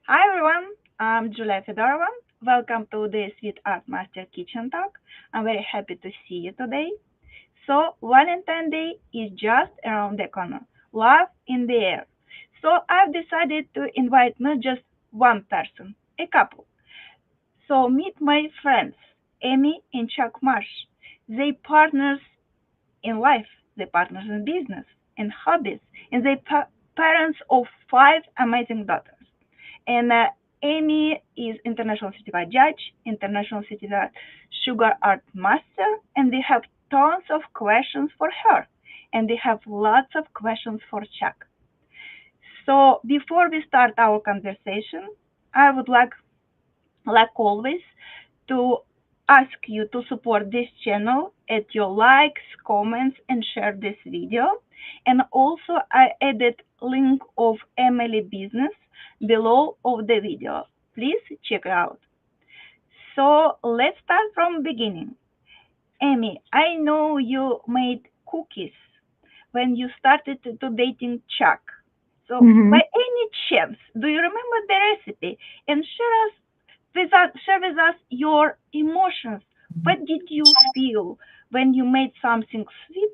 Hi everyone, I'm Julia Fedorova. Welcome to the Sweet Art Master Kitchen Talk. I'm very happy to see you today. So, Valentine Day is just around the corner. Love in the air. So, I've decided to invite not just one person, a couple. So, meet my friends, Amy and Chuck Marsh. They partners in life, they partners in business, in hobbies, and they parents of five amazing daughters. And Amy is international certified judge, international certified sugar art master, and they have tons of questions for her. And they have lots of questions for Chuck. So before we start our conversation, I would like always, to ask you to support this channel at your likes, comments, and share this video. And also, I added link of Emily business below of the video. Please check it out. So let's start from beginning. Amy, I know you made cookies when you started to dating Chuck. So hmm by any chance, do you remember the recipe? And share with us your emotions. What did you feel when you made something sweet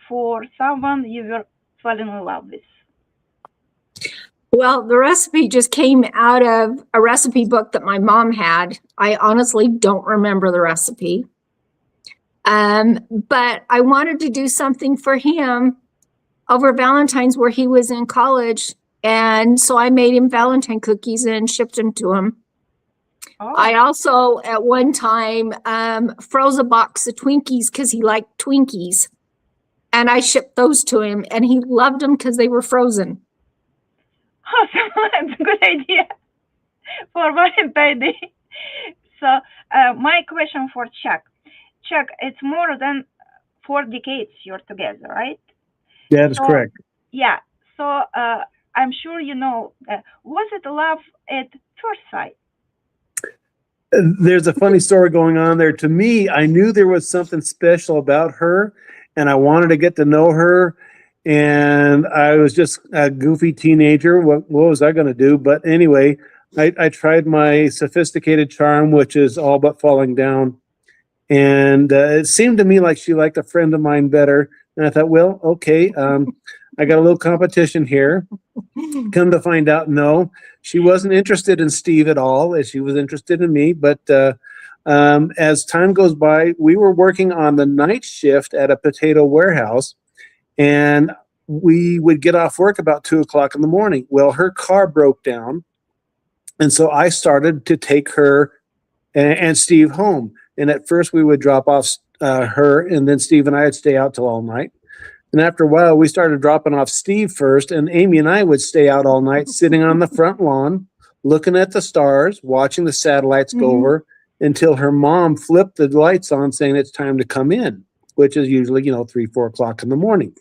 for someone you were falling in love with? Well, the recipe just came out of a recipe book that my mom had. I honestly don't remember the recipe. But I wanted to do something for him over Valentine's where he was in college. And so I made him Valentine cookies and shipped them to him. I Oh, also, at one time, froze a box of Twinkies because he liked Twinkies. And I shipped those to him, and he loved them because they were frozen. awesome. That's a good idea for Valentine's Day. So, my question for Chuck. Chuck, it's more than 4 decades you're together, right? That is So, correct. yeah. So, I'm sure you know, was it love at first sight? There's a funny story going on there. To me, I knew there was something special about her, and I wanted to get to know her. And I was just a goofy teenager. What was I going to do? But anyway, I tried my sophisticated charm, which is all but falling down. And it seemed to me like she liked a friend of mine better. And I thought, well, okay, I got a little competition here. Come to find out, no, she wasn't interested in Steve at all, as she was interested in me. But as time goes by, we were working on the night shift at a potato warehouse, and we would get off work about 2 o'clock in the morning. Well, her car broke down, and so I started to take her and Steve home. And at first, we would drop off her, and then Steve and I would stay out till all night. And after a while, we started dropping off Steve first, and Amy and I would stay out all night sitting on the front lawn, looking at the stars, watching the satellites go Mhm. over until her mom flipped the lights on saying it's time to come in, which is usually, 3, 4 o'clock in the morning.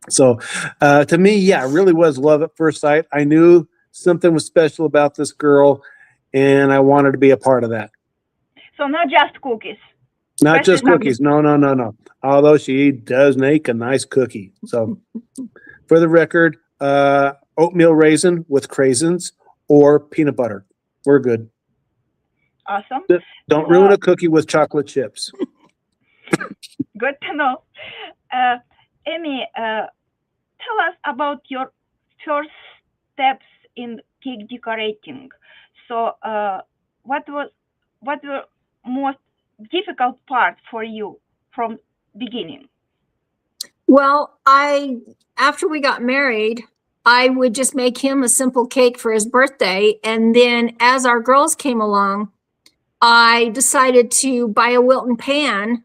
So to me, yeah, it really was love at first sight. I knew something was special about this girl, and I wanted to be a part of that. So not just cookies, Not especially just something. cookies. No, no, no, no. Although she does make a nice cookie. So for the record, oatmeal raisin with craisins or peanut butter. We're good. Awesome. Don't ruin So a cookie with chocolate chips. good to know. Uh, Amy, tell us about your first steps in cake decorating. So, what was what were most difficult part for you from beginning? Well, after we got married, I would just make him a simple cake for his birthday. And then as our girls came along, I decided to buy a Wilton pan,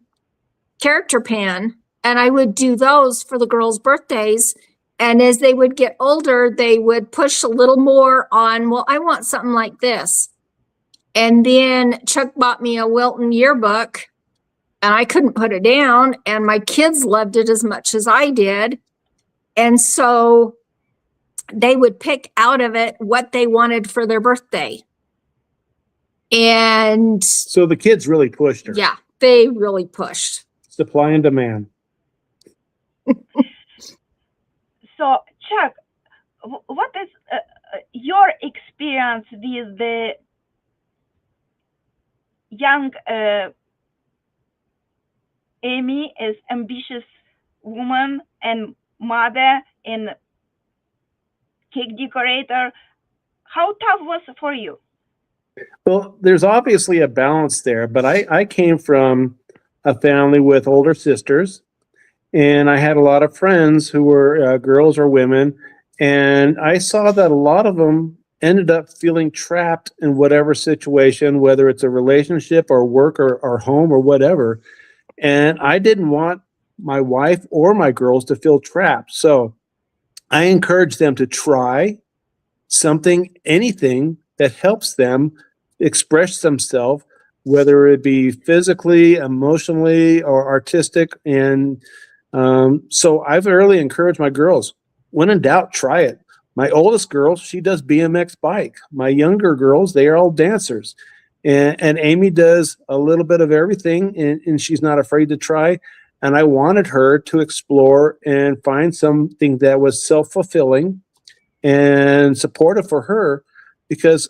character pan, and I would do those for the girls' birthdays. And as they would get older, they would push a little more on, well, I want something like this. And then Chuck bought me a Wilton yearbook, and I couldn't put it down. And my kids loved it as much as I did. And so they would pick out of it what they wanted for their birthday. And So the kids really pushed her. yeah, they really pushed. Supply and demand. So, Chuck, what is your experience experience with the young Amy as ambitious woman and mother and cake decorator? How tough was it for you? Well, there's obviously a balance there, but I came from a family with older sisters, and I had a lot of friends who were girls or women, and I saw that a lot of them ended up feeling trapped in whatever situation, whether it's a relationship or work or home or whatever. And I didn't want my wife or my girls to feel trapped. So I encourage them to try something, anything that helps them express themselves, whether it be physically, emotionally, or artistic. And so I've early encouraged my girls, when in doubt, try it. My oldest girl, she does BMX bike. My younger girls, they are all dancers. And Amy does a little bit of everything, and she's not afraid to try. And I wanted her to explore and find something that was self-fulfilling and supportive for her, because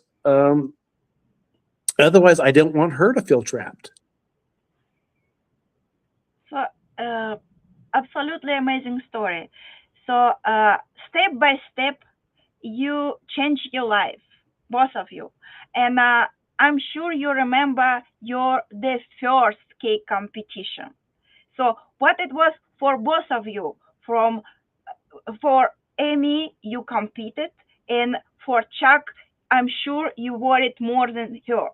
otherwise I didn't want her to feel trapped. So, absolutely amazing story. So, step by step, you changed your life, both of you, and I'm sure you remember the first cake competition. So, what it was for both of you? For Amy, you competed, and for Chuck, I'm sure you worried more than her.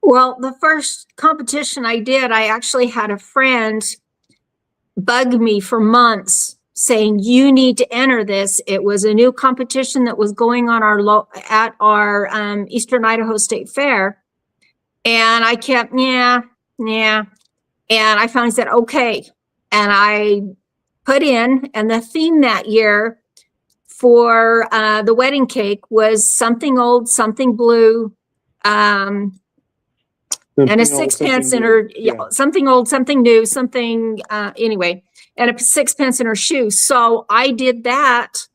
Well, the first competition I did, I actually had a friend bug me for months saying, you need to enter this. It was a new competition that was going on at our Eastern Idaho State Fair. And I kept, yeah. And I finally said, okay. And I put in, and the theme that year for the wedding cake was something old, something blue, and a sixpence in her, something old, something new, something, anyway, and a sixpence in her shoe. So I did that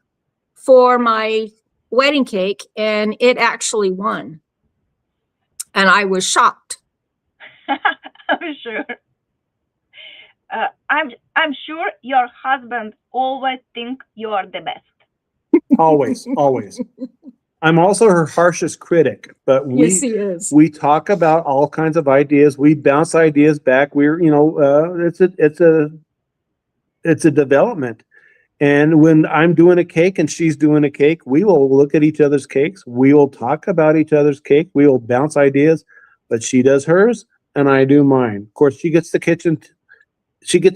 for my wedding cake, and it actually won. And I was shocked. I'm sure. I'm sure your husband always think you're the best. Always. I'm also her harshest critic, but Yes, he is. we talk about all kinds of ideas. We bounce ideas back. We're, it's a development. And when I'm doing a cake and she's doing a cake, we will look at each other's cakes. We will talk about each other's cake. We will bounce ideas, but she does hers and I do mine. Of course, she gets the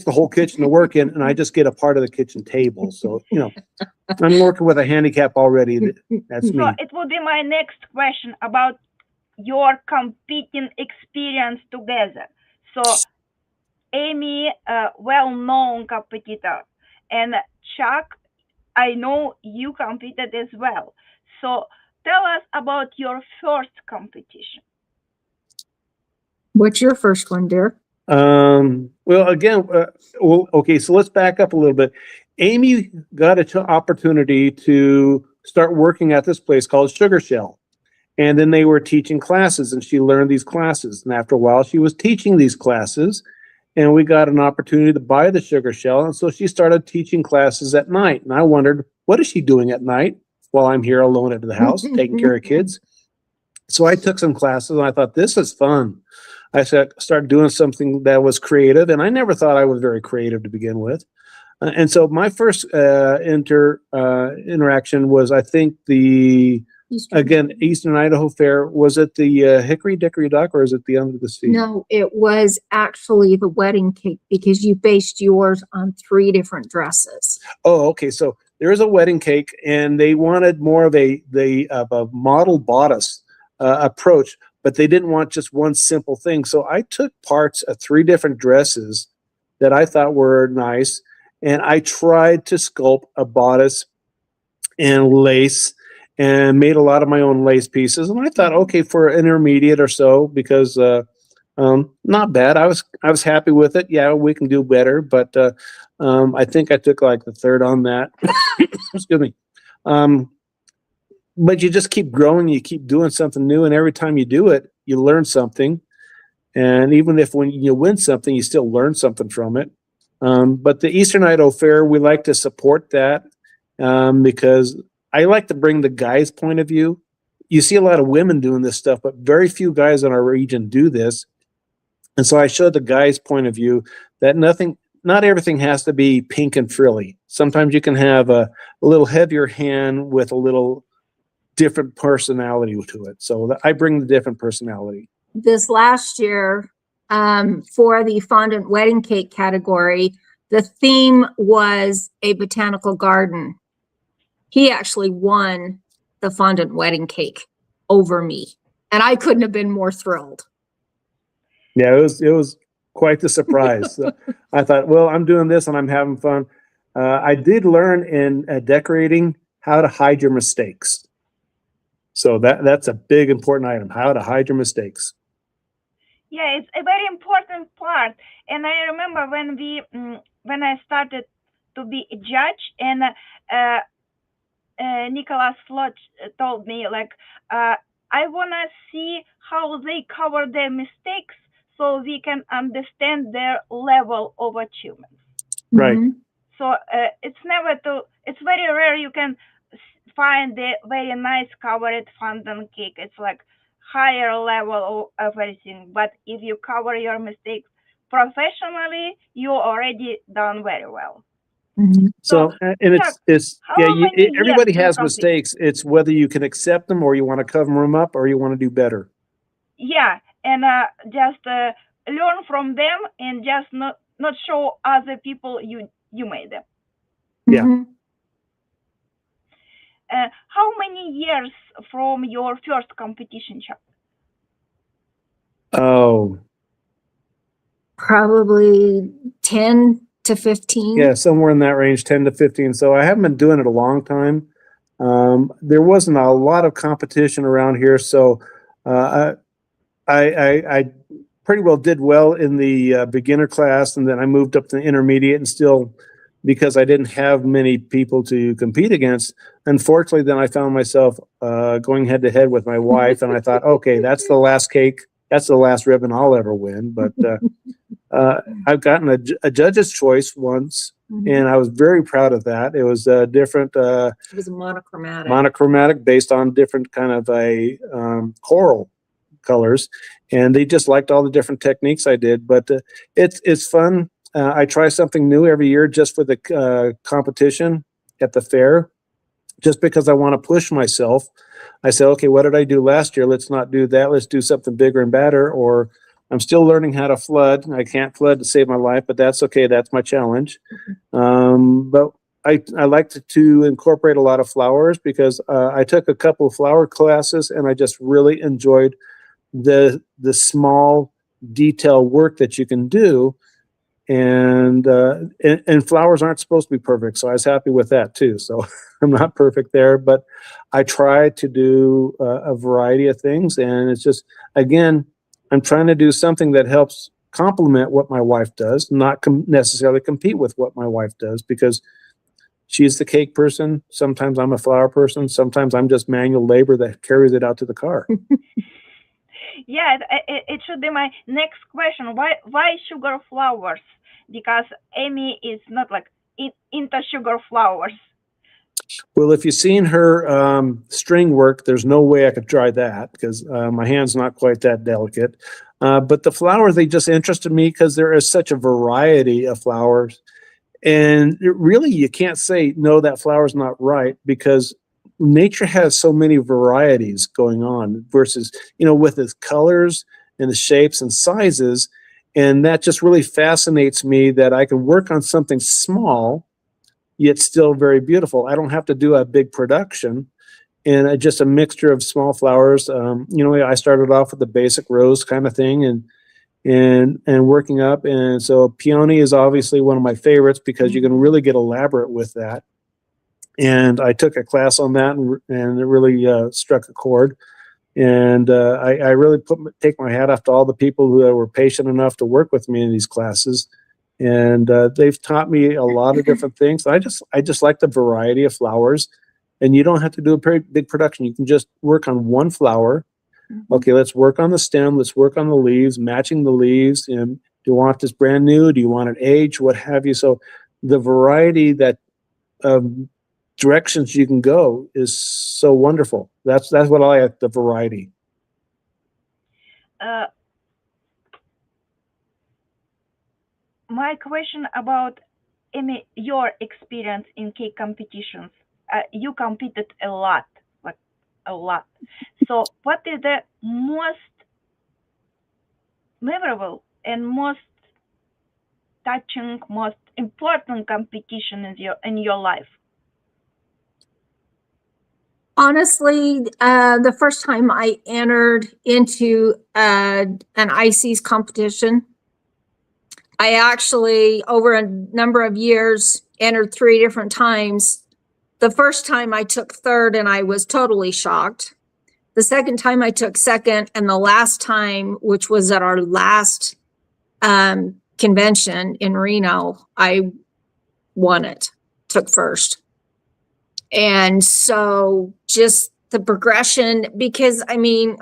whole kitchen to work in, and I just get a part of the kitchen table. So, I'm working with a handicap already. That's me. So it would be my next question about your competing experience together. So Amy, well-known competitor, and Chuck, I know you competed as well. So tell us about your first competition. What's your first one, dear? Well, again, okay, so let's back up a little bit. Amy got an opportunity to start working at this place called Sugar Shell. And then they were teaching classes, and she learned these classes. And after a while, she was teaching these classes, and we got an opportunity to buy the Sugar Shell. And so she started teaching classes at night. And I wondered, what is she doing at night while I'm here alone at the house, taking care of kids? So I took some classes, and I thought, this is fun. I started doing something that was creative, and I never thought I was very creative to begin with. And so my first interaction was, I think, Eastern Idaho Fair. Was it the Hickory Dickory Dock, or is it the Under the Sea? No, it was actually the wedding cake, because you based yours on 3 different dresses. Oh, okay. So there is a wedding cake, and they wanted more of a model bodice approach, but they didn't want just one simple thing. So I took parts of 3 different dresses that I thought were nice, and I tried to sculpt a bodice and lace, and made a lot of my own lace pieces. And I thought, okay, for intermediate or so, because not bad. I was happy with it. Yeah, we can do better, but I think I took like the 3rd on that. Excuse me. but you just keep growing, you keep doing something new, and every time you do it, you learn something. And even if when you win something, you still learn something from it. But the Eastern Idaho Fair, we like to support that because I like to bring the guy's point of view. You see a lot of women doing this stuff, but very few guys in our region do this. And so I showed the guy's point of view that not everything has to be pink and frilly. Sometimes you can have a little heavier hand with a little different personality to it. So I bring the different personality. This last year, for the fondant wedding cake category, the theme was a botanical garden. He actually won the fondant wedding cake over me, and I couldn't have been more thrilled. Yeah, it was quite the surprise. So I thought, well, I'm doing this and I'm having fun. I did learn in decorating how to hide your mistakes. So that's a big important item, how to hide your mistakes. Yeah, it's a very important part. And I remember when I started to be a judge, and Nicholas Slot told me, like, I wanna see how they cover their mistakes so we can understand their level of achievement. Right. Mhm. So it's very rare you can find the very nice covered fondant cake. It's like higher level of everything. But if you cover your mistakes professionally, you already done very well. Mhm. So and Chuck, it's how yeah, many years everybody do you has complete? mistakes. It's whether you can accept them or you want to cover them up or you want to do better. Yeah, and just learn from them and just not show other people you made them. Yeah. Mhm. How many years from your first competition, Chuck? Oh, Probably 10 to 15. yeah, somewhere in that range, 10 to 15. So I haven't been doing it a long time. There wasn't a lot of competition around here, so I pretty well did well in the beginner class, and then I moved up to intermediate, and still, because I didn't have many people to compete against, unfortunately, then I found myself going head to head with my wife, and I thought, okay, that's the last cake, that's the last ribbon I'll ever win. But I've gotten a judge's choice once, and I was very proud of that. It was different. It was monochromatic. Monochromatic based on different kind of a coral colors, and they just liked all the different techniques I did. But it's fun. I try something new every year just for the competition at the fair, just because I want to push myself. I say, okay, what did I do last year? Let's not do that. Let's do something bigger and better. Or I'm still learning how to flood. I can't flood to save my life, but that's okay. That's my challenge. But I like to incorporate a lot of flowers because I took a couple of flower classes and I just really enjoyed the small detail work that you can do. And flowers aren't supposed to be perfect. So I was happy with that too. So I'm not perfect there, but I try to do a variety of things. And it's just, again, I'm trying to do something that helps complement what my wife does, not necessarily compete with what my wife does, because she's the cake person. Sometimes I'm a flower person. Sometimes I'm just manual labor that carries it out to the car. Yeah, it should be my next question. Why sugar flowers? Because Amy is not like into sugar flowers. Well, if you've seen her string work, there's no way I could try that because my hand's not quite that delicate. But the flowers, they just interested me because there is such a variety of flowers. And really, you can't say, no, that flower's not right, because nature has so many varieties going on versus, with its colors and the shapes and sizes. And that just really fascinates me that I can work on something small, yet still very beautiful. I don't have to do a big production. And just a mixture of small flowers. I started off with the basic rose kind of thing, and working up. And so peony is obviously one of my favorites because you can really get elaborate with that. And I took a class on that, and it really struck a chord. And I really take my hat off to all the people who were patient enough to work with me in these classes. And they've taught me a lot of different things. I just like the variety of flowers. and you don't have to do a very big production. You can just work on one flower. Okay, let's work on the stem. Let's work on the leaves, matching the leaves. And do you want this brand new? Do you want it aged? What have you? So the variety that directions you can go is so wonderful. That's what I like, the variety. My question about Amy, your experience in cake competitions. You competed a lot, like a lot. So, what is the most memorable and most touching, most important competition in your life? Honestly, the first time I entered into an IC's competition, I actually, over a number of years, entered 3 different times. The first time I took third and I was totally shocked. The second time I took second, and the last time, which was at our last convention in Reno, I won it, took first. And so just the progression, because I mean,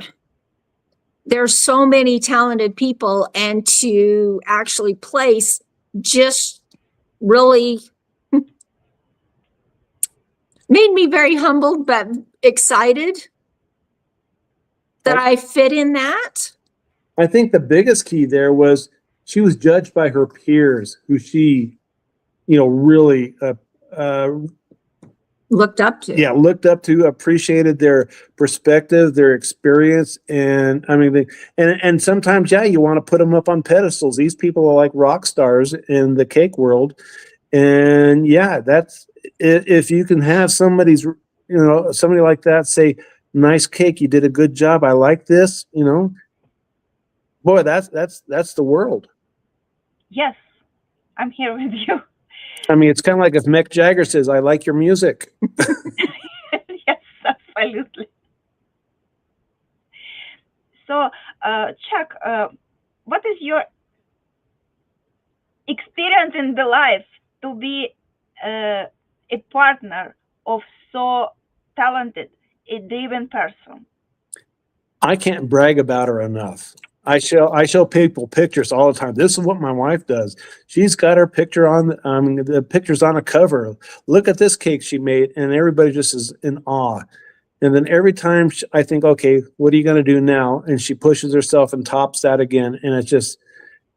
there's so many talented people, and to actually place just really made me very humbled, but excited that I fit in that. I think the biggest key there was she was judged by her peers, who she, really Looked up to. Appreciated their perspective, their experience, and I mean, and sometimes, you want to put them up on pedestals. These people are like rock stars in the cake world, and that's if you can have somebody like that say, "Nice cake, you did a good job. I like this." Boy, that's the world. Yes, I'm here with you. I mean, it's kind of like if Mick Jagger says, "I like your music." Yes, absolutely. So, Chuck, what is your experience in the life to be a partner of so talented, a driven person? I can't brag about her enough. I show people pictures all the time. This is what my wife does. She's got her picture on the pictures on a cover. Look at this cake she made, and everybody just is in awe. And then every time I think, okay, what are you going to do now? And she pushes herself and tops that again, and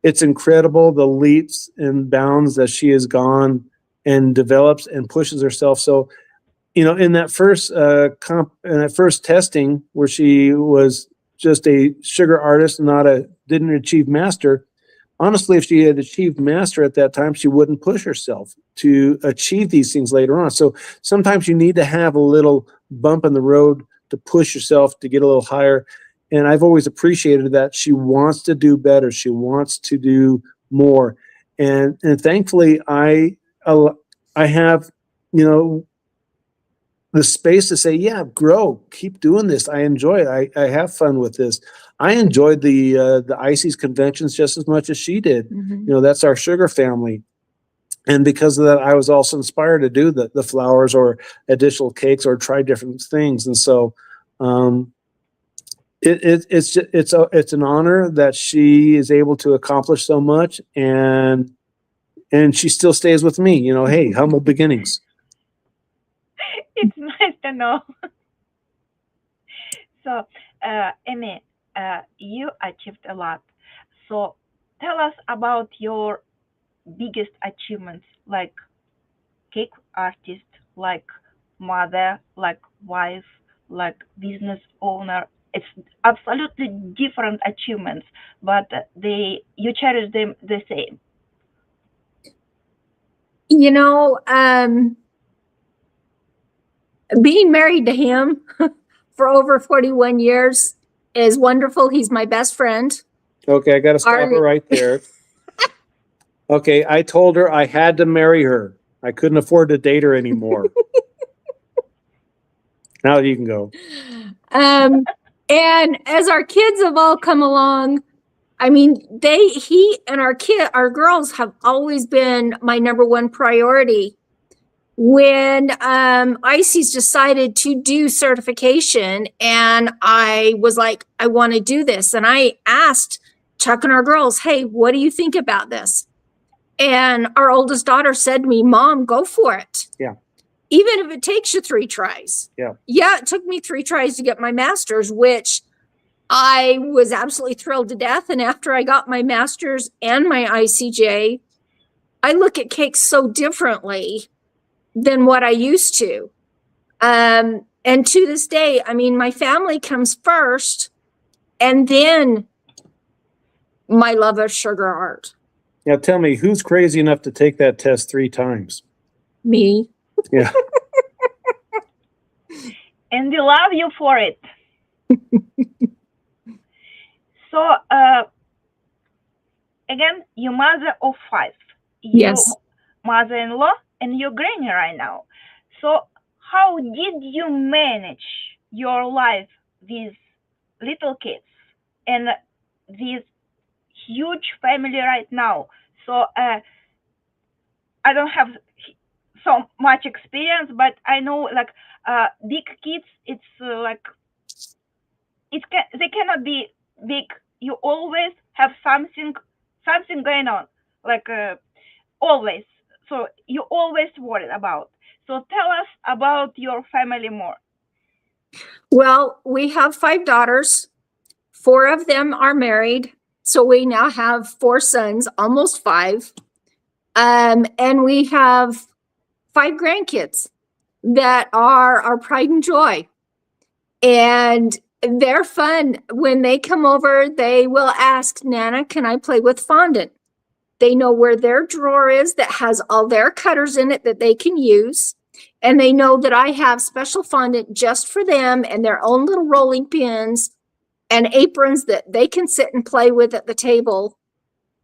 it's incredible the leaps and bounds that she has gone and develops and pushes herself. So, in that first testing where she was just a sugar artist, didn't achieve master. Honestly, if she had achieved master at that time, she wouldn't push herself to achieve these things later on. So sometimes you need to have a little bump in the road to push yourself to get a little higher. And I've always appreciated that she wants to do better. She wants to do more. And thankfully I have, the space to say, grow, keep doing this. I enjoy it. I have fun with this. I enjoyed the IC's conventions just as much as she did. Mm-hmm. That's our sugar family. And because of that, I was also inspired to do the flowers or additional cakes or try different things. And so it's an honor that she is able to accomplish so much, and she still stays with me. Hey, humble beginnings. It's nice to know. So, Amy, you achieved a lot. So, tell us about your biggest achievements, like cake artist, like mother, like wife, like business owner. It's absolutely different achievements, but you cherish them the same. Being married to him for over 41 years is wonderful. He's my best friend. Okay, I got to stop her right there. Okay, I told her I had to marry her. I couldn't afford to date her anymore. Now you can go. And as our kids have all come along, I mean, he and our girls have always been my number one priority. when ICES decided to do certification, and I was like, I want to do this. And I asked Chuck and our girls, hey, what do you think about this? And our oldest daughter said to me, Mom, go for it. Yeah. Even if it takes you 3 tries. Yeah. Yeah, it took me 3 tries to get my master's, which I was absolutely thrilled to death. And after I got my master's and my ICJ, I look at cakes so differently than what I used to. And to this day, I mean, my family comes first, and then my love of sugar art. Now tell me, who's crazy enough to take that test 3 times? Me. Yeah. And we love you for it. So, again, your mother of 5, your Yes. mother-in-law, and your granny right now. So, how did you manage your life with little kids and this huge family right now? So, I don't have so much experience, but I know like big kids, it's like they cannot be big. You always have something going on, like always. So you always worried about. So tell us about your family more. Well, we have 5 daughters. 4 of them are married. So we now have 4 sons, almost 5. And we have 5 grandkids that are our pride and joy. And they're fun. When they come over, they will ask, Nana, can I play with fondant? They know where their drawer is that has all their cutters in it that they can use. And they know that I have special fondant just for them and their own little rolling pins and aprons that they can sit and play with at the table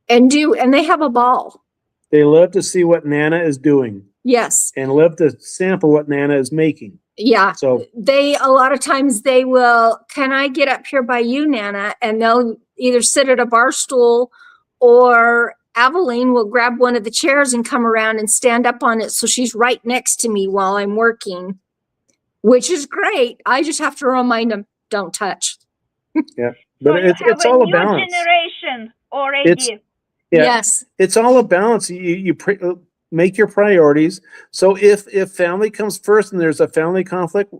and they have a ball. They love to see what Nana is doing. Yes. And love to sample what Nana is making. Yeah. So a lot of times they will, can I get up here by you, Nana? And they'll either sit at a bar stool, or Aveline will grab one of the chairs and come around and stand up on it. So she's right next to me while I'm working, which is great. I just have to remind them, don't touch. Yeah. So But it's all a balance. Generation already. Yes. It's all a balance. You make your priorities. So if family comes first and there's a family conflict,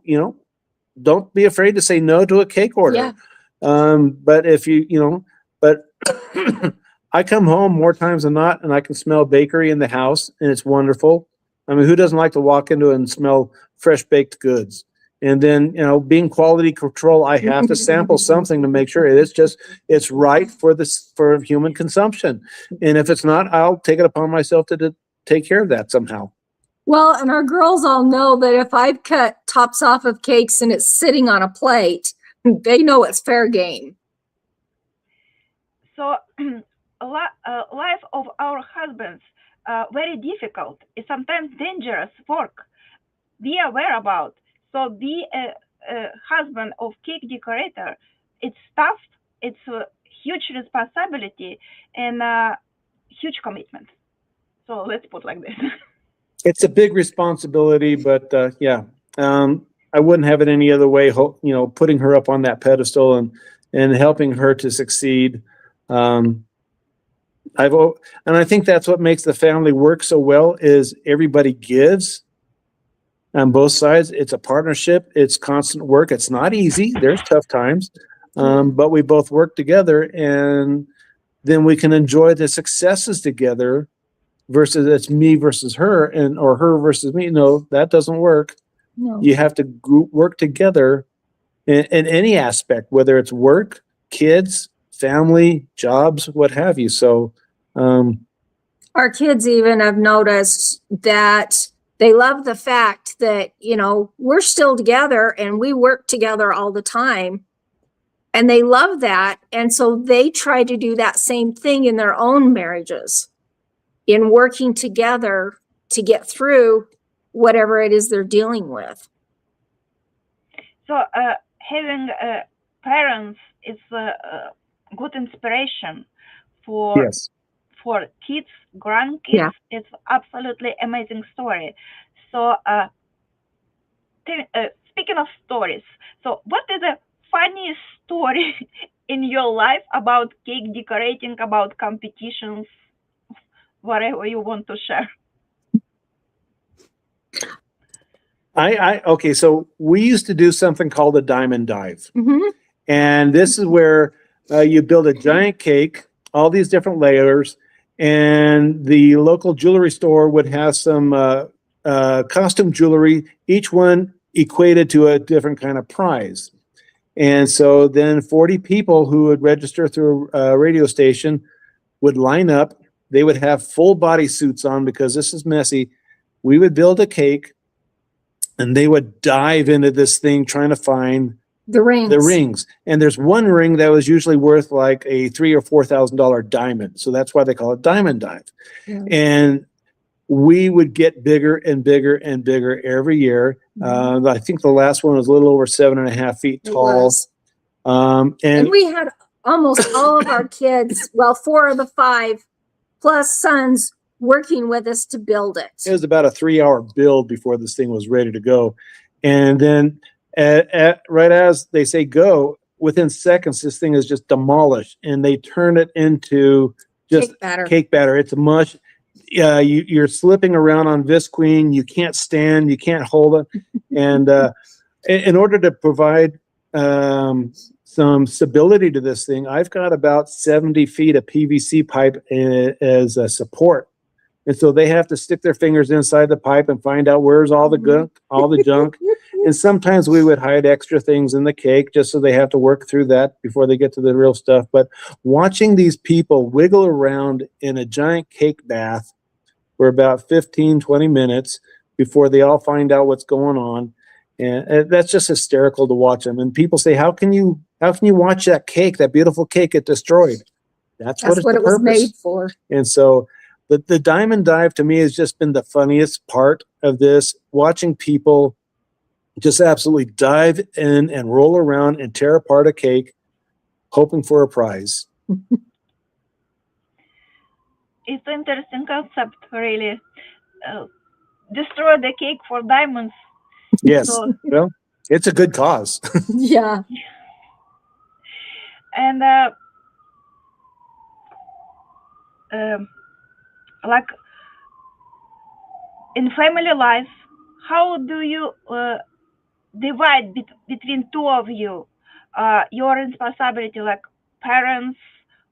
don't be afraid to say no to a cake order. Yeah. But if but I come home more times than not and I can smell bakery in the house and it's wonderful. I mean, who doesn't like to walk into it and smell fresh baked goods? And then, being quality control, I have to sample something to make sure it's right for human consumption. And if it's not, I'll take it upon myself to take care of that somehow. Well, and our girls all know that if I've cut tops off of cakes and it's sitting on a plate, they know it's fair game. So, life of our husbands, very difficult. It's sometimes dangerous work. Be aware about. So be a husband of cake decorator. It's tough. It's a huge responsibility and a huge commitment. So let's put like this. It's a big responsibility, but I wouldn't have it any other way. Putting her up on that pedestal and helping her to succeed. And I think that's what makes the family work so well is everybody gives. On both sides, it's a partnership. It's constant work. It's not easy. There's tough times, but we both work together, and then we can enjoy the successes together. Versus it's me versus her, or her versus me. No, that doesn't work. No. You have to work together in any aspect, whether it's work, kids, family, jobs, what have you. So, our kids even have noticed that. They love the fact that, we're still together and we work together all the time. And they love that. And so they try to do that same thing in their own marriages, in working together to get through whatever it is they're dealing with. So having parents is a good inspiration for kids, grandkids. Yeah. It's absolutely amazing story. So, speaking of stories, so what is the funniest story in your life about cake decorating, about competitions, whatever you want to share? Okay, so we used to do something called a diamond dive. Mhm. And this is where you build a giant cake, all these different layers, and the local jewelry store would have some costume jewelry, each one equated to a different kind of prize. And so then 40 people who would register through a radio station would line up. They would have full body suits on because this is messy. We would build a cake and they would dive into this thing trying to find The rings. the rings. And there's one ring that was usually worth like a $3,000 or $4,000 diamond. So that's why they call it diamond dive. Yeah. And we would get bigger and bigger and bigger every year. I think the last one was a little over 7.5 feet It tall. was. And And we had almost all of our kids, well, 4 of the 5 plus sons working with us to build it it. was about a 3-hour build before this thing was ready to go. And then right as they say go, within seconds, this thing is just demolished and they turn it into just Cake batter. cake batter. It's a mush. You're slipping around on Visqueen. You can't stand. You can't hold it. And in order to provide some stability to this thing, I've got about 70 feet of PVC pipe as a support. And so they have to stick their fingers inside the pipe and find out where's all the gunk, all the junk. And sometimes we would hide extra things in the cake just so they have to work through that before they get to the real stuff. But watching these people wiggle around in a giant cake bath for about 15, 20 minutes before they all find out what's going on. And that's just hysterical to watch them. And people say, how can you watch that cake, that beautiful cake, get destroyed? That's what it was made for. And so the diamond dive to me has just been the funniest part of this, watching people just absolutely dive in and roll around and tear apart a cake, hoping for a prize. It's an interesting concept, really. Destroy the cake for diamonds. Yes. So, well, it's a good cause. Yeah. and like in family life, how do you divide between two of you your responsibility, like parents?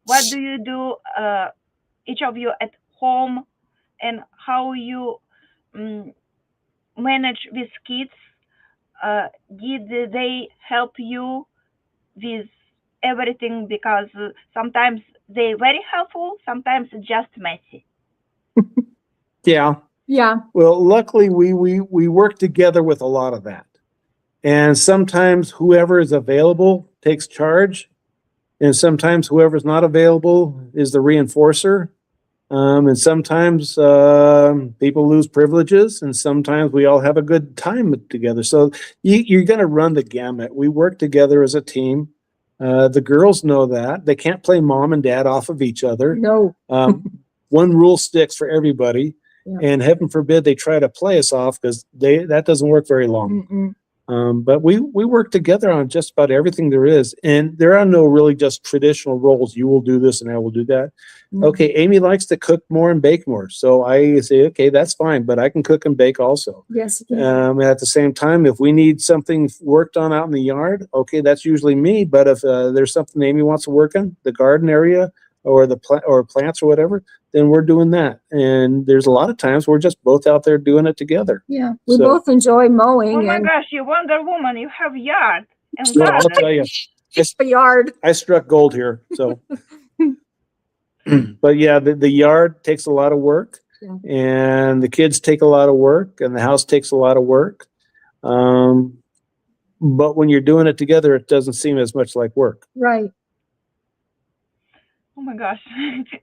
What do you do, each of you at home, and how you manage with kids? Did they help you with everything? Because sometimes they're very helpful, sometimes it's just messy. Yeah. Yeah. Well, luckily we work together with a lot of that. And sometimes whoever is available takes charge. And sometimes whoever's not available is the reinforcer. And sometimes people lose privileges, and sometimes we all have a good time together. So you're going to run the gamut. We work together as a team. The girls know that. They can't play mom and dad off of each other. No. One rule sticks for everybody. Yeah. And heaven forbid they try to play us off, because that doesn't work very long. Mm-mm. But we work together on just about everything there is. And there are no really just traditional roles. You will do this and I will do that. Mm. Okay, Amy likes to cook more and bake more. So I say, okay, that's fine, but I can cook and bake also. Yes. At the same time, if we need something worked on out in the yard, okay, that's usually me. But if there's something Amy wants to work on, the garden area or the plants or whatever, then we're doing that. And there's a lot of times we're just both out there doing it together. Yeah. We both enjoy mowing. Oh my gosh, you Wonder Woman, you have yard and So I'll garden. tell you, A yard. I struck gold here. So, but yeah, the yard takes a lot of work, Yeah. and the kids take a lot of work, and the house takes a lot of work. But when you're doing it together, it doesn't seem as much like work. Right. Oh my gosh,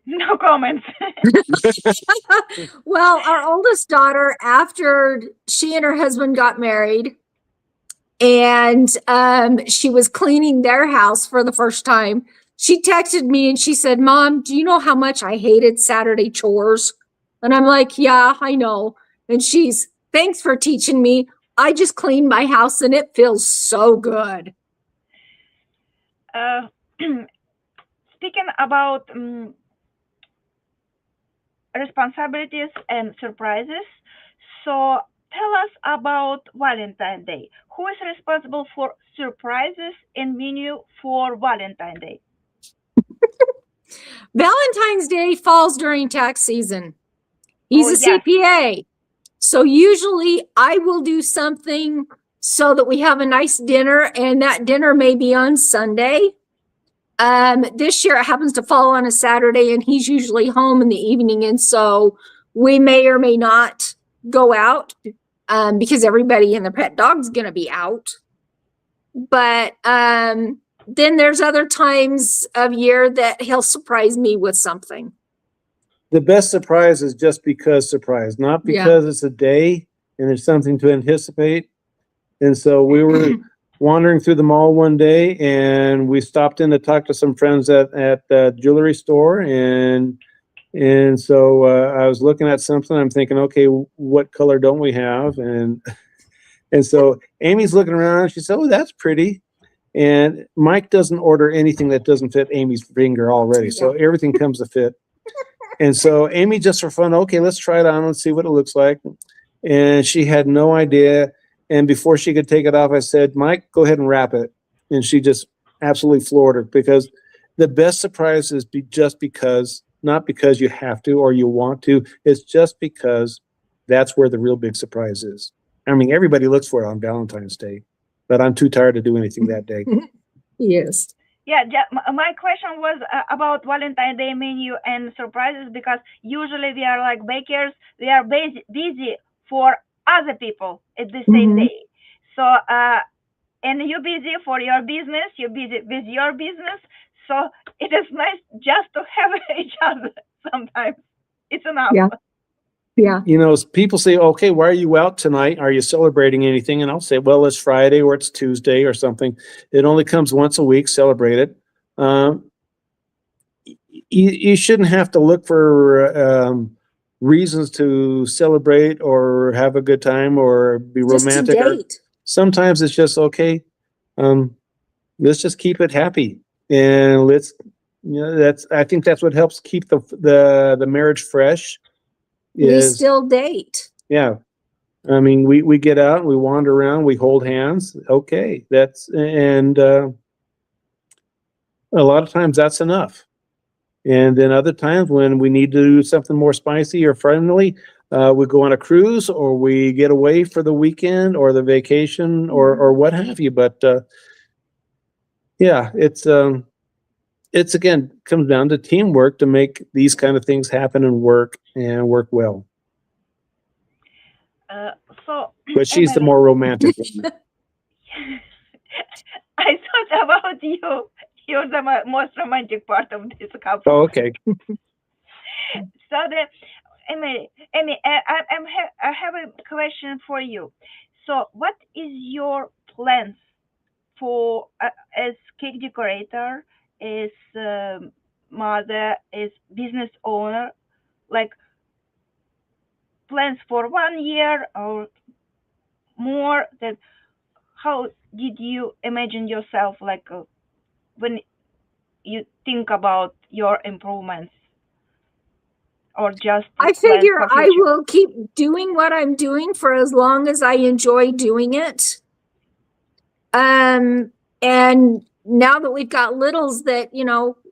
no comments. Well, our oldest daughter, after she and her husband got married, and she was cleaning their house for the first time, she texted me and she said, "Mom, do you know how much I hated Saturday chores?" And I'm like, "Yeah, I know." And she's, Thanks for teaching me. I just cleaned my house and it feels so good. Speaking about responsibilities and surprises, so tell us about Valentine's Day. Who is responsible for surprises and menu for Valentine's Day? Valentine's Day falls during tax season. He's Oh, a yes. CPA. So usually I will do something so that we have a nice dinner, and that dinner may be on Sunday. This year it happens to fall on a Saturday, and he's usually home in the evening. And so we may or may not go out because everybody and their pet dog's going to be out. But then there's other times of year that he'll surprise me with something. The best surprise is just because surprise, not because it's a day and there's something to anticipate. And so we were wandering through the mall one day, and we stopped in to talk to some friends at the jewelry store, and so I was looking at something. I'm thinking, okay, what color don't we have? And so Amy's looking around. She said, "Oh, that's pretty." And Mike doesn't order anything that doesn't fit Amy's finger already, so everything comes to fit. And so Amy, just for fun, okay, let's try it on and see what it looks like. And she had no idea. And before she could take it off, I said, "Mike, go ahead and wrap it." And she just absolutely floored her, because the best surprise is just because, not because you have to or you want to. It's just because that's where the real big surprise is. I mean, everybody looks for it on Valentine's Day, but I'm too tired to do anything that day. Yes. Yeah, my question was about Valentine's Day menu and surprises, because usually we are like bakers, we are busy for other people at the same day. So, and you're busy for your business, you're busy with your business. So it is nice just to have each other sometimes. It's enough. Yeah. You know, people say, "Okay, why are you out tonight? Are you celebrating anything?" And I'll say, "Well, it's Friday or it's Tuesday or something. It only comes once a week. Celebrate it." You shouldn't have to look for reasons to celebrate or have a good time or be romantic. Just to date. Sometimes it's just, okay, let's just keep it happy, and let's, I think that's what helps keep the marriage fresh. We still date. Yeah. I mean, we get out and we wander around, we hold hands. Okay. And a lot of times that's enough. And then other times when we need to do something more spicy or friendly, we go on a cruise, or we get away for the weekend or the vacation, or what have you. But yeah, it's again, comes down to teamwork to make these kind of things happen and work well. But she's the more romantic one. I thought about you. You're the most romantic part of this couple. Oh, okay. So Emily, I have a question for you. So what is your plans for as cake decorator, as mother, as business owner, like plans for 1 year or more? That how did you imagine yourself, like when you think about your improvements, or just I figure I will keep doing what I'm doing for as long as I enjoy doing it. And now that we've got littles that,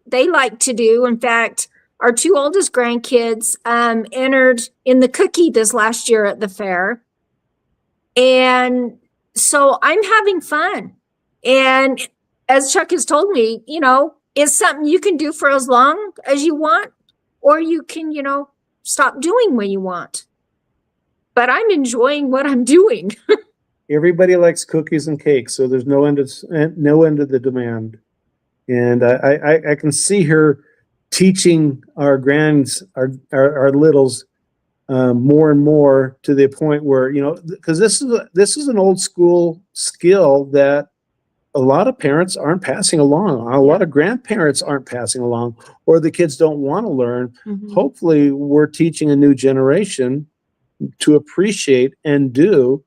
they like to do. In fact, our two oldest grandkids entered in the cookie this last year at the fair. And so I'm having fun. And as Chuck has told me, it's something you can do for as long as you want, or you can, stop doing what you want. But I'm enjoying what I'm doing. Everybody likes cookies and cakes, so there's no end to the demand. And I can see her teaching our our littles more and more, to the point where, because this is an old school skill that a lot of parents aren't passing along. A lot of grandparents aren't passing along, or the kids don't want to learn. Hopefully we're teaching a new generation to appreciate and do.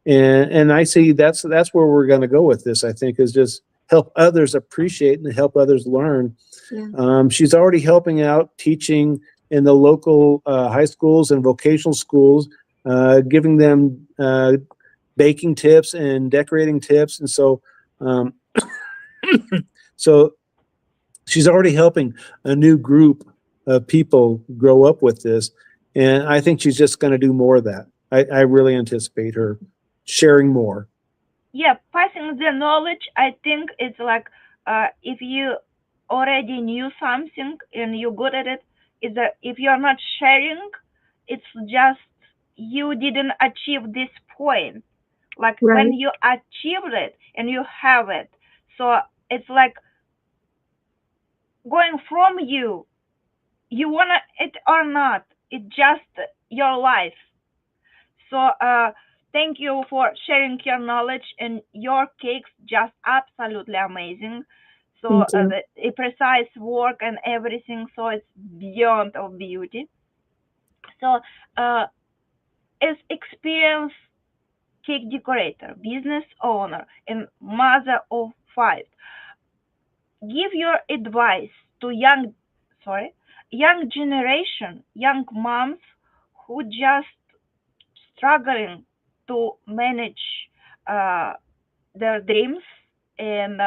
And I see that's where we're going to go with this. I think is just help others appreciate and help others learn. Yeah. She's already helping out teaching in the local high schools and vocational schools, giving them baking tips and decorating tips, and um, so she's already helping a new group of people grow up with this, and I think she's just going to do more of that. I really anticipate her sharing more. Yeah, passing the knowledge, I think it's like if you already knew something and you're good at it, is that if you're not sharing, it's just you didn't achieve this point. Like when Right. you achieved it and you have it, so it's like going from you. You wanna it or not, it's just your life. So thank you for sharing your knowledge, and your cakes just absolutely amazing. So Thank you. the precise work and everything, so it's beyond of beauty. So uh, as experienced cake decorator, business owner, and mother of five, give your advice to young generation, young moms who just struggling to manage uh, their dreams and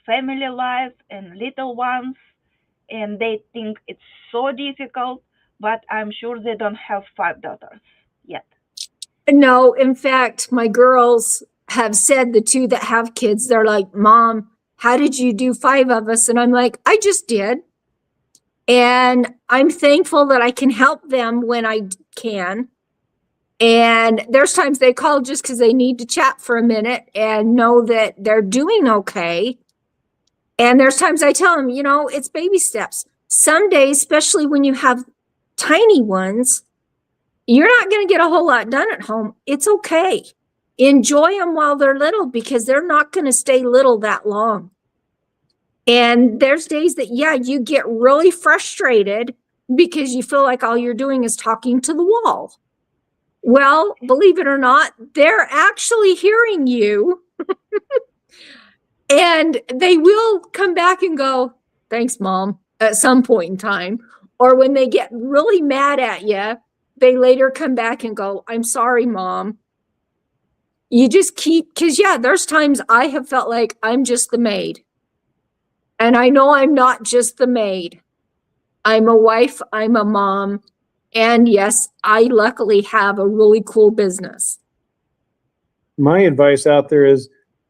family life and little ones, and they think it's so difficult, but I'm sure they don't have five daughters yet. No, in fact, my girls have said, the two that have kids, they're like, Mom, how did you do 5 of us? And I'm like, I just did. And I'm thankful that I can help them when I can. And there's times they call just because they need to chat for a minute and know that they're doing okay. And there's times I tell them, it's baby steps. Some days, especially when you have tiny ones, you're not going to get a whole lot done at home. It's okay. Enjoy them while they're little, because they're not going to stay little that long. And there's days that, you get really frustrated because you feel like all you're doing is talking to the wall. Well, believe it or not, they're actually hearing you. And they will come back and go, thanks, Mom, at some point in time. Or when they get really mad at you, they later come back and go, I'm sorry, Mom. You just keep, because there's times I have felt like I'm just the maid. And I know I'm not just the maid. I'm a wife, I'm a mom. And yes, I luckily have a really cool business. My advice out there is,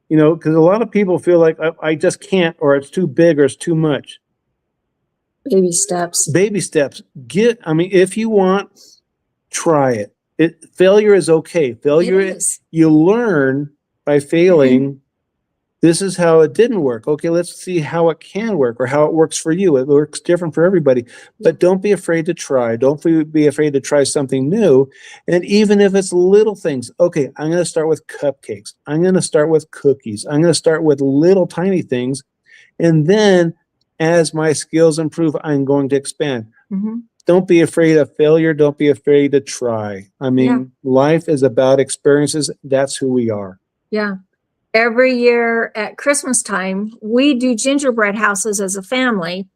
because a lot of people feel like I just can't, or it's too big, or it's too much. Baby steps. Baby steps. If you want, try it. Failure is okay. Failure is. You learn by failing. This is how it didn't work. Okay, let's see how it can work, or how it works for you. It works different for everybody. But don't be afraid to try. Don't be afraid to try something new. And even if it's little things, okay, I'm going to start with cupcakes. I'm going to start with cookies. I'm going to start with little tiny things. And then as my skills improve, I'm going to expand. Mm-hmm. Don't be afraid of failure. Don't be afraid to try. Life is about experiences. That's who we are. Yeah. Every year at Christmas time, we do gingerbread houses as a family,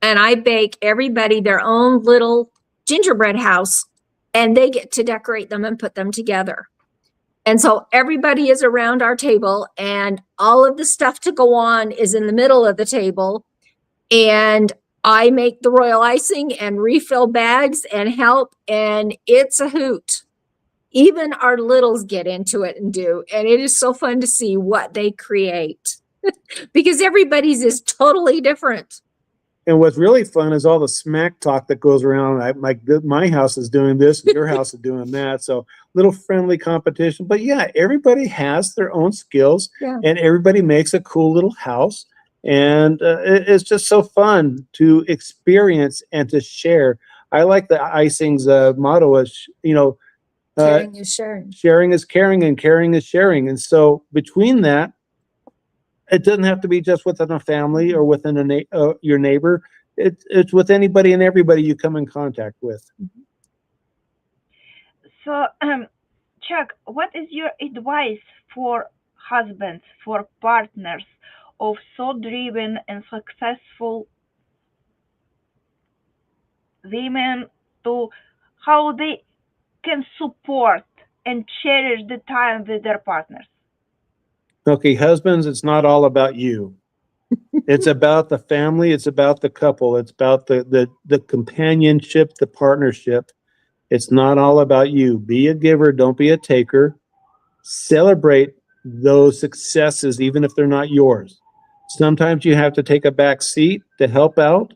and I bake everybody their own little gingerbread house, and they get to decorate them and put them together. And so everybody is around our table, and all of the stuff to go on is in the middle of the table. And I make the royal icing and refill bags and help, and it's a hoot. Even our littles get into it and do. And it is so fun to see what they create because everybody's is totally different. And what's really fun is all the smack talk that goes around. My house is doing this, and your house is doing that. So little friendly competition. But everybody has their own skills, and everybody makes a cool little house. And it's just so fun to experience and to share. I like the icing's motto is, caring is sharing. Sharing is caring, and caring is sharing. And so between that, it doesn't have to be just within a family or within your neighbor. It's with anybody and everybody you come in contact with. So, Chuck, what is your advice for husbands, for partners of so driven and successful women to how they can support and cherish the time with their partners? Okay, husbands, it's not all about you. It's about the family. It's about the couple. It's about the companionship, the partnership. It's not all about you. Be a giver. Don't be a taker. Celebrate those successes, even if they're not yours. Sometimes you have to take a back seat to help out,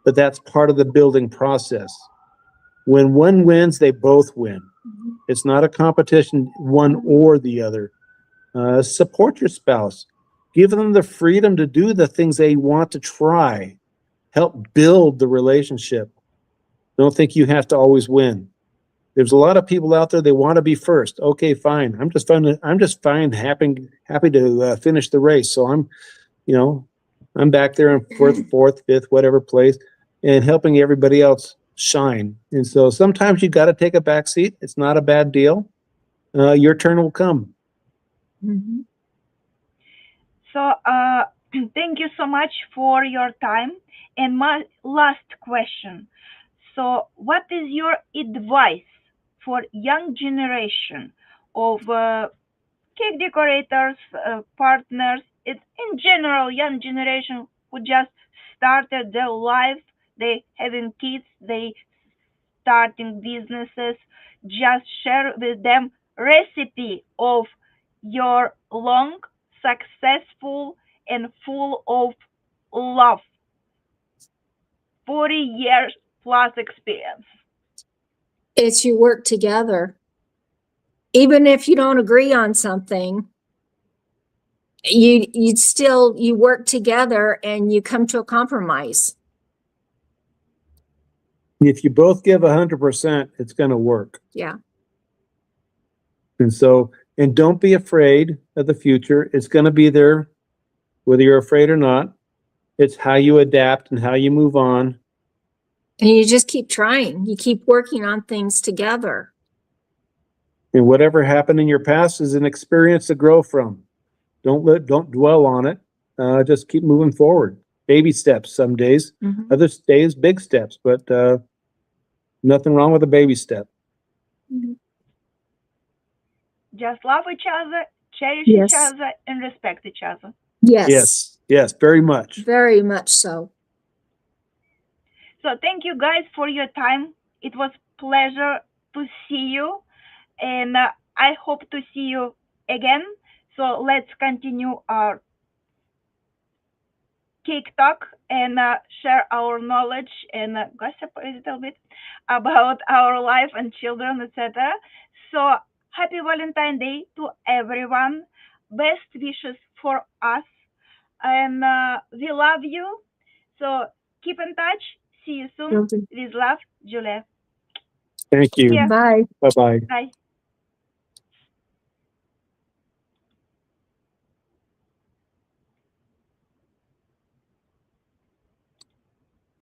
but that's part of the building process. When one wins, they both win. It's not a competition, one or the other. Support your spouse. Give them the freedom to do the things they want to try. Help build the relationship. Don't think you have to always win. There's a lot of people out there, they want to be first. Okay, fine. I'm just fine, happy to finish the race. So you know, I'm back there in fourth, fifth, whatever place, and helping everybody else shine. And so sometimes you got to take a back seat. It's not a bad deal. Your turn will come. Mhm. So, thank you so much for your time. And my last question. So, what is your advice for young generation of cake decorators, partners, in general, young generation who just started their life, they having kids, they starting businesses, just share with them recipe of your long, successful, and full of love 40 years plus experience. It's you work together. Even if you don't agree on something, you work together and you come to a compromise. If you both give 100%, it's going to work. Yeah. And so, and don't be afraid of the future. It's going to be there, whether you're afraid or not. It's how you adapt and how you move on. And you just keep trying. You keep working on things together. And whatever happened in your past is an experience to grow from. Don't dwell on it. Just keep moving forward. Baby steps some days, Mhm. other days, big steps, but nothing wrong with a baby step. Mhm. Just love each other, cherish each Yes. other, and respect each other. Yes. Yes, very much. Very much so. So thank you guys for your time. It was pleasure to see you, and I hope to see you again. So let's continue our cake talk and share our knowledge and gossip a little bit about our life and children, etc. So happy Valentine's Day to everyone. Best wishes for us, and we love you. So keep in touch. See you soon. Will do. With love, Julia. Thank Take you. care. Bye. Bye-bye. Bye.